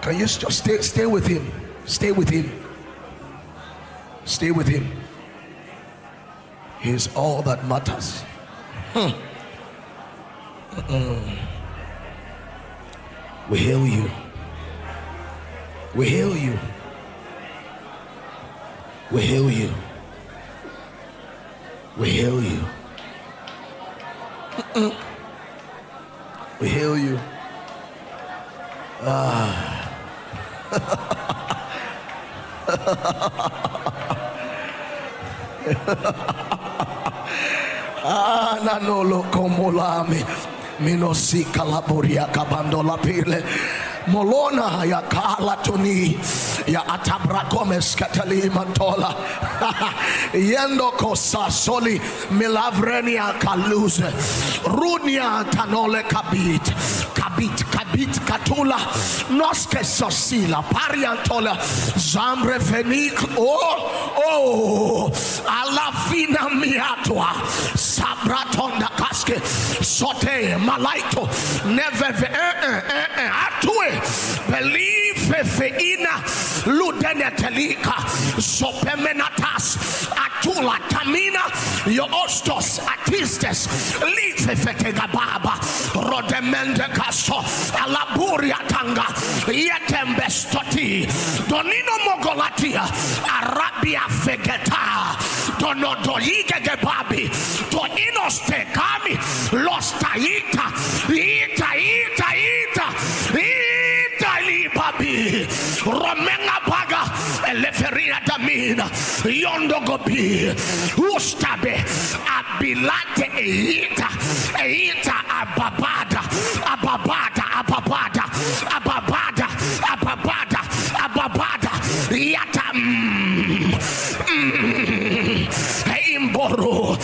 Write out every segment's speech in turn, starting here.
Can you just stay with him? Stay with him. Stay with him. He is all that matters. We hail you. We hail you. We hail you. We hail you. We hail you. Nanolo komolame minosi kalaboria kabandola pile molona ya kala tuni ya atabra gomes katali mantola yendo kosa soli milavrenia kaluze runia tanole kabit katula noske sosila pariantola zambre venik alafina miatwa sabratonda kaske sote malaito neve atue believe feina ludene telika sopemenatas atula tamina yoostos atistes life fetega baba rodemende kaso alaburia tanga yetembestoti donino mogolatia arabia vegeta donodoyige gebabi to inoste kami lostaita ita libabi romenga baga eleferia damina yondo gobi ustabe abilate eita ababada yata imboro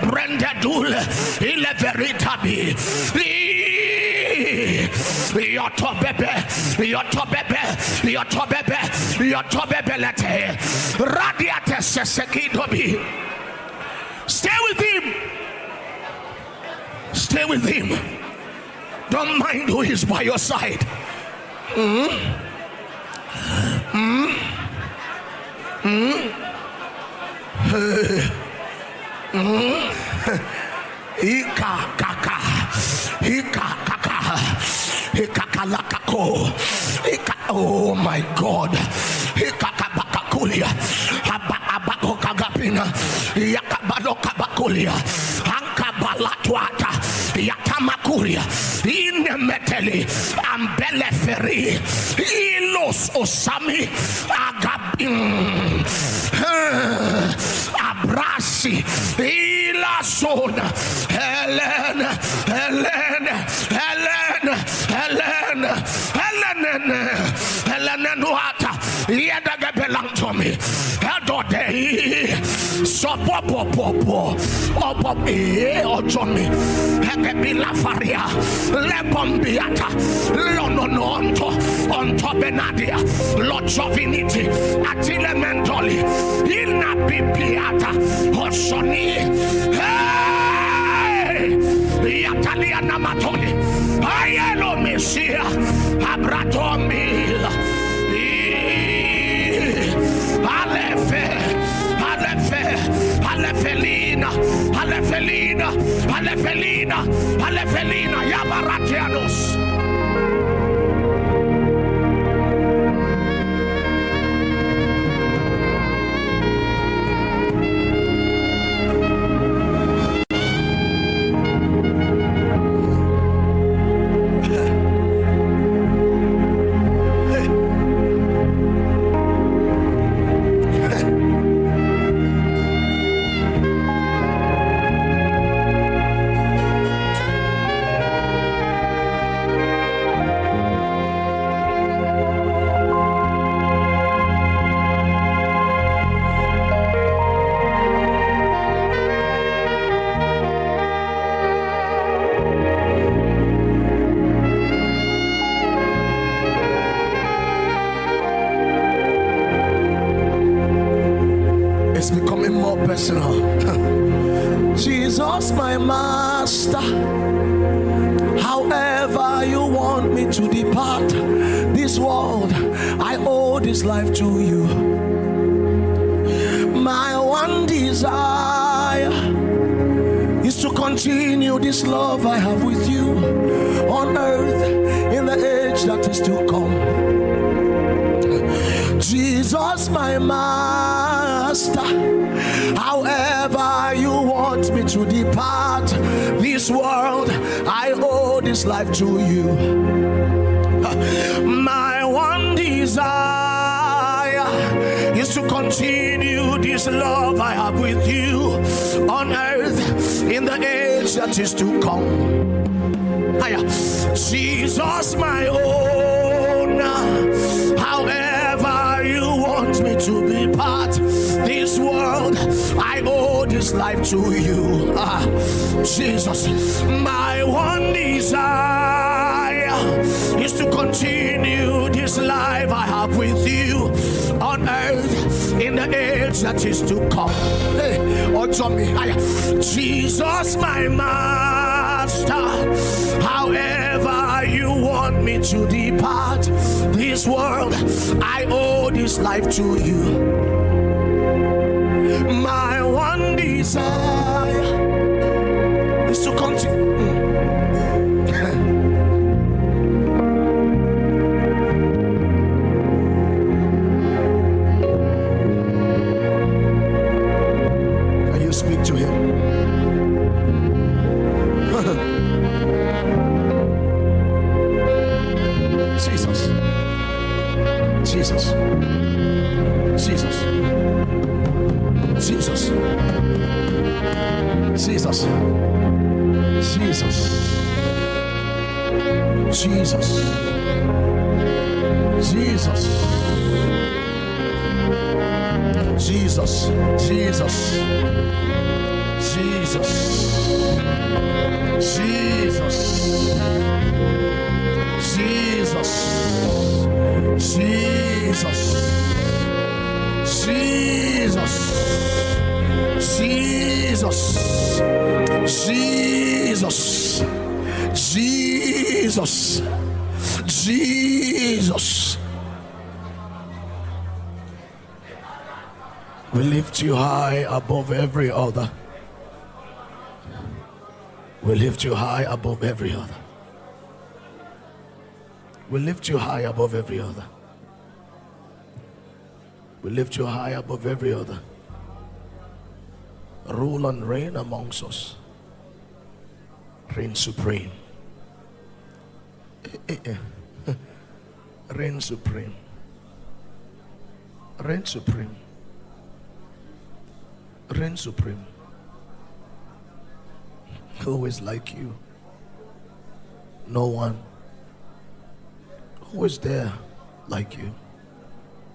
brenda dul ile veritabi yotobebe lete radiate sesekidobi. Stay with him. Stay with him. Don't mind who is by your side. Oh my God. Balatwata Yatamakuria Inemeteli Ambeleferi Ilos Osami Agabin Abrasi Ilasona Helena Nuata Yadaga belong to me. Adode Sopopopo Ojomi Hekebila Faria Lebombiata Lonononto Onto Benadia Lochoviniti Atile Mentoli Ina Bibiata Osoni Yatalia Namatoli Ayelo Messia Abratomila Alefelina Yabaratianos. It's becoming more personal. Jesus, my master, however you want me to depart, this this world, I owe this life to you. My one desire is to continue this love I have with you on earth in the age that is to come. Jesus, my master, however you want me to depart this world, I owe this life to you. My one desire is to continue this love I have with you on earth in the age that is to come. Jesus, my own, however you want me to be part this world, I owe this life to you. Jesus, my one desire is to continue this life I have with you on earth in the age that is to come. Hey, Jesus, my master, however you want me to depart this world, I owe this life to you. My one desire is to continue. Can you speak to him? Jesus, Jesus, Jesus, Jesus, Jesus, Jesus, Jesus, Jesus, Jesus, Jesus, Jesus, Jesus, Jesus, Jesus, Jesus, Jesus, Jesus, Jesus. We lift you high above every other. We lift you high above every other. We lift you high above every other. We lift you high above every other. Rule and reign amongst us. Reign supreme. Reign supreme. Reign supreme. Reign supreme. Who is like you? No one. Who is there like you?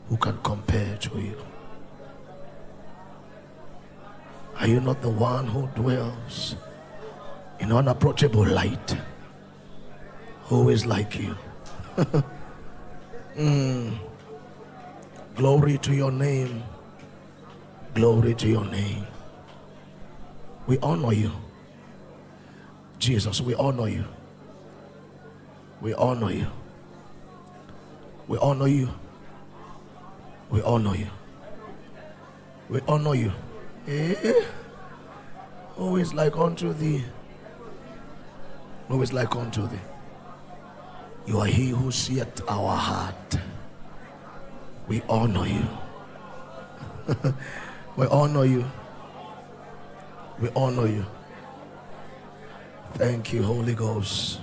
Who can compare to you? Are you not the one who dwells in unapproachable light? Who is like you? Glory to your name. Glory to your name. We honor you. Jesus, we honor you. We honor you. We honor you. We honor you. We honor you. Who is like unto thee? Who is like unto thee? You are he who seeth our heart. We honor you. We honor you. We honor you. Thank you, Holy Ghost.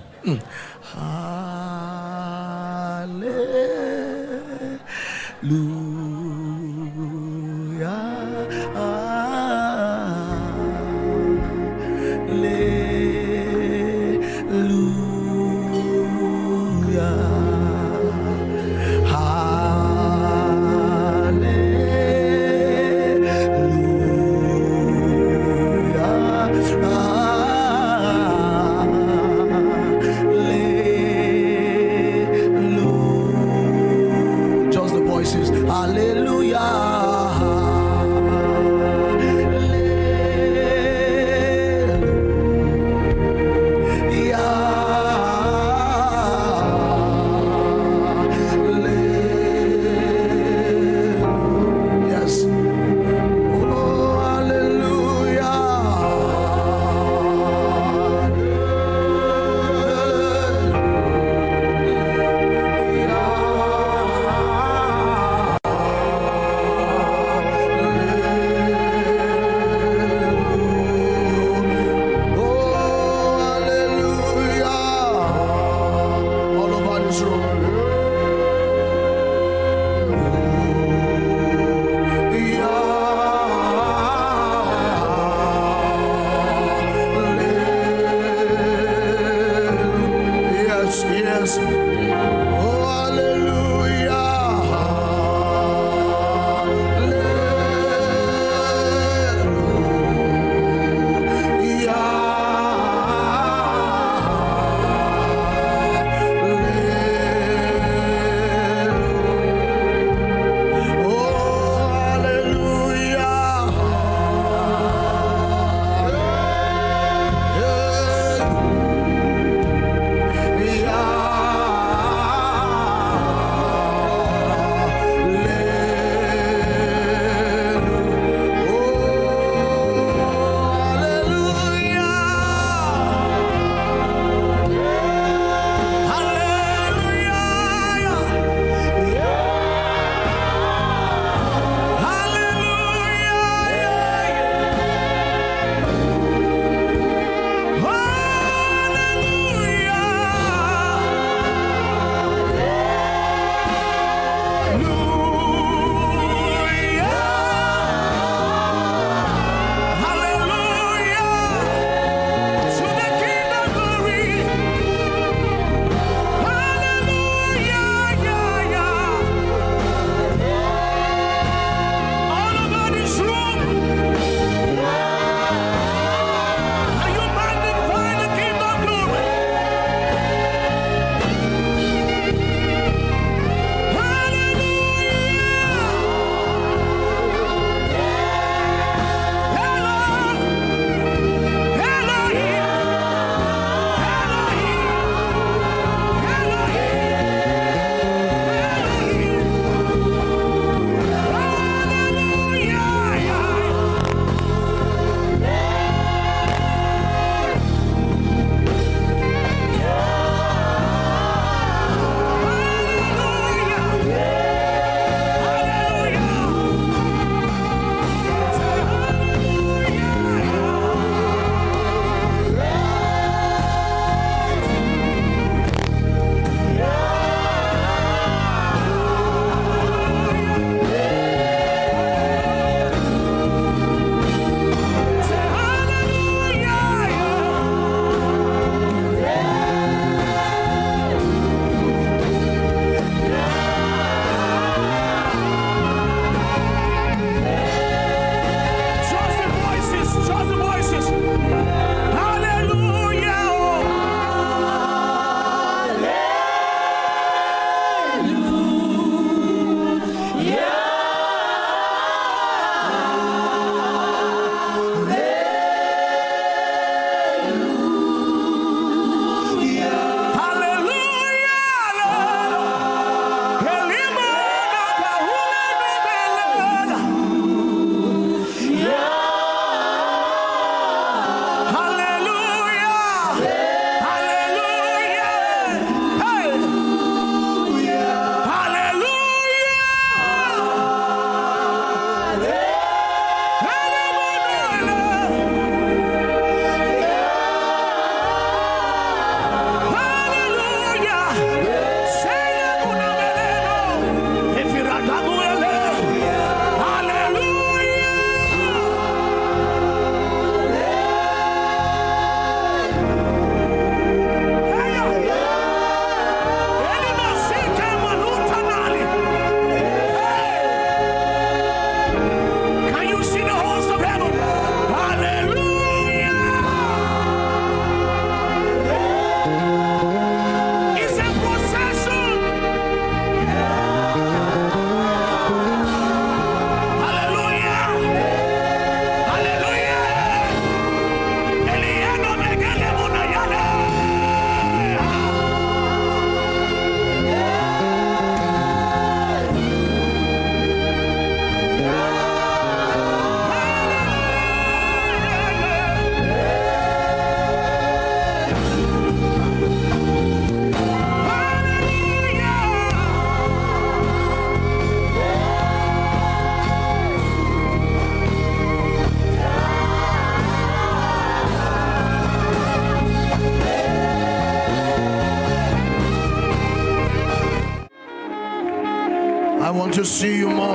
I want to see you more.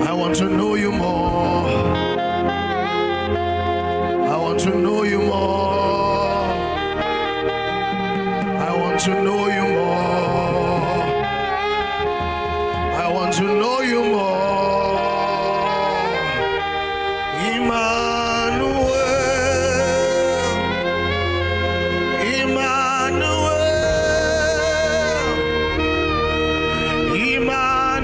I want to know you more. I want to know you more. I want to know you more. I want to know you more. Emmanuel, Emmanuel, Emmanuel,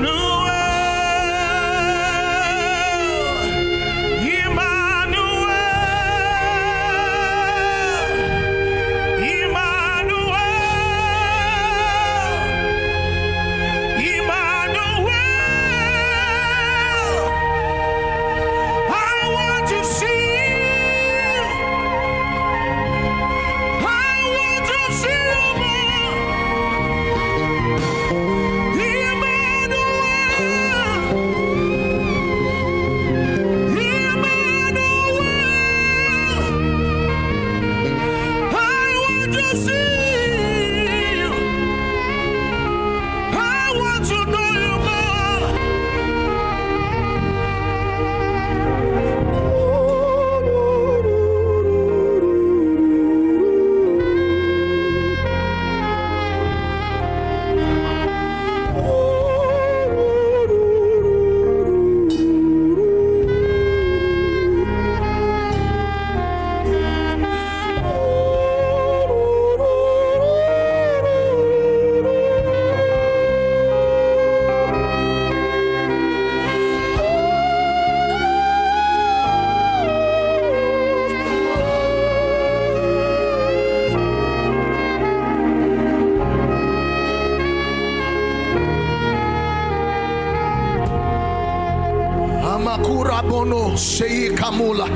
Amakura bono sei kamula.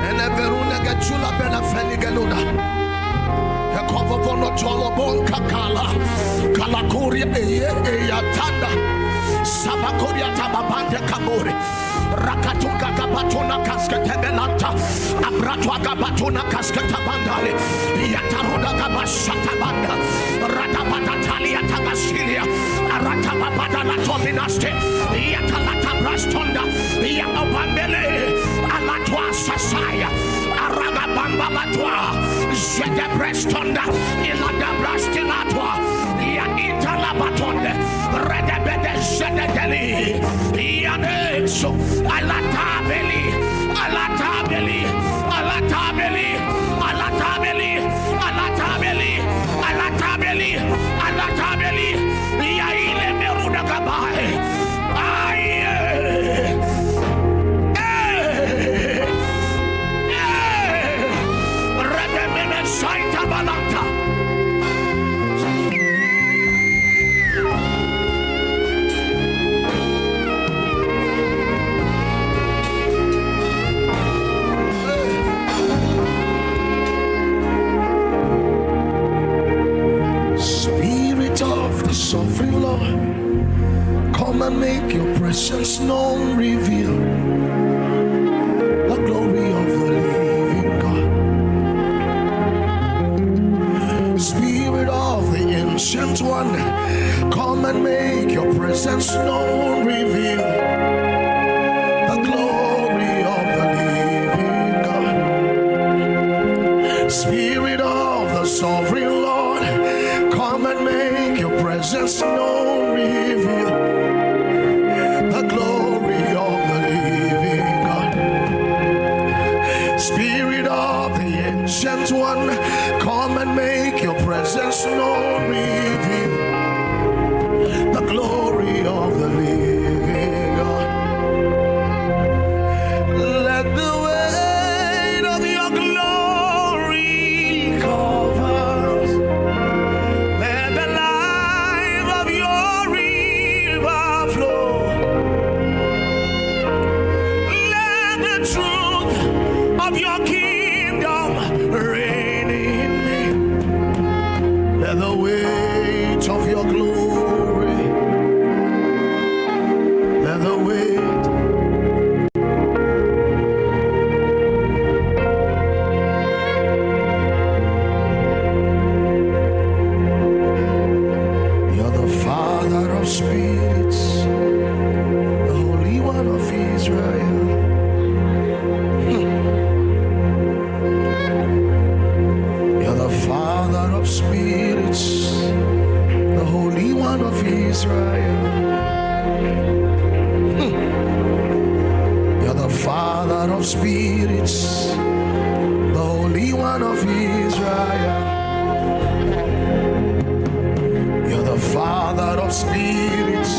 Ene veruna gachula bena fenigeluda. Ekovo bono tolobon kakala. Kalakuria eyatanda. Sabakuria tababande kaburi. Rakatunga kabatuna kasketebelanta. Abratwa kabatuna kasketabandale. Yataruda kabashatabanda. Ratabatatalia tabasilia. Aratababada la tominaste. Yatalata brastonda. Yakabandele. Alatwa sasaya. Aragabamba batwa. Zede brestonda. Ilada brastilatwa. Yaitala batonde. Redebede zede deli. Yaneso. Alatabeli. Alatabeli. Alatabeli. Alatabeli. Alatabeli. Alatabeli. Alatabeli. Yaile meruda gabai. Aye. Redemene saita balanta. Sovereign Lord, come and make your presence known, reveal the glory of the living God. Spirit of the ancient one, come and make your presence known, reveal the glory of the living God. Spirit of the sovereign Lord, come and make your presence known, reveal the glory of the living God. Spirit of the ancient one, come and make your presence known, reveal the glory of the living God. Let the weight of your glory cover us. Let the life of your river flow. Let the truth of your kingdom reign in me. Let the weight of your glory, let the weight. spirits, the Holy One of Israel. You're the Father of spirits, the Holy One of Israel. You're the Father of spirits,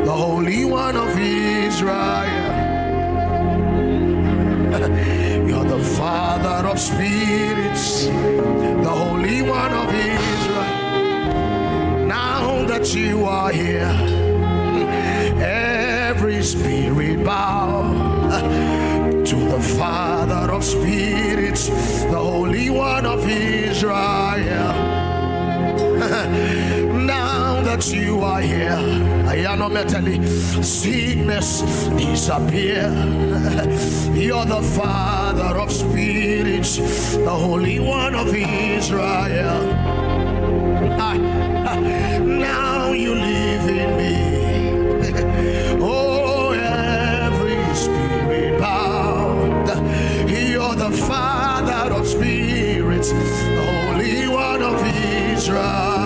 the Holy One of Israel. You're the Father of spirits, the Holy One of Israel. Now that you are here, every spirit bow to the Father of spirits, the Holy One of Israel. Now that you are here, sickness disappear. You're the Father of spirits, the Holy One of Israel. Now you live in me. Oh, every spirit bowed. You're the Father of spirits, the Holy One of Israel.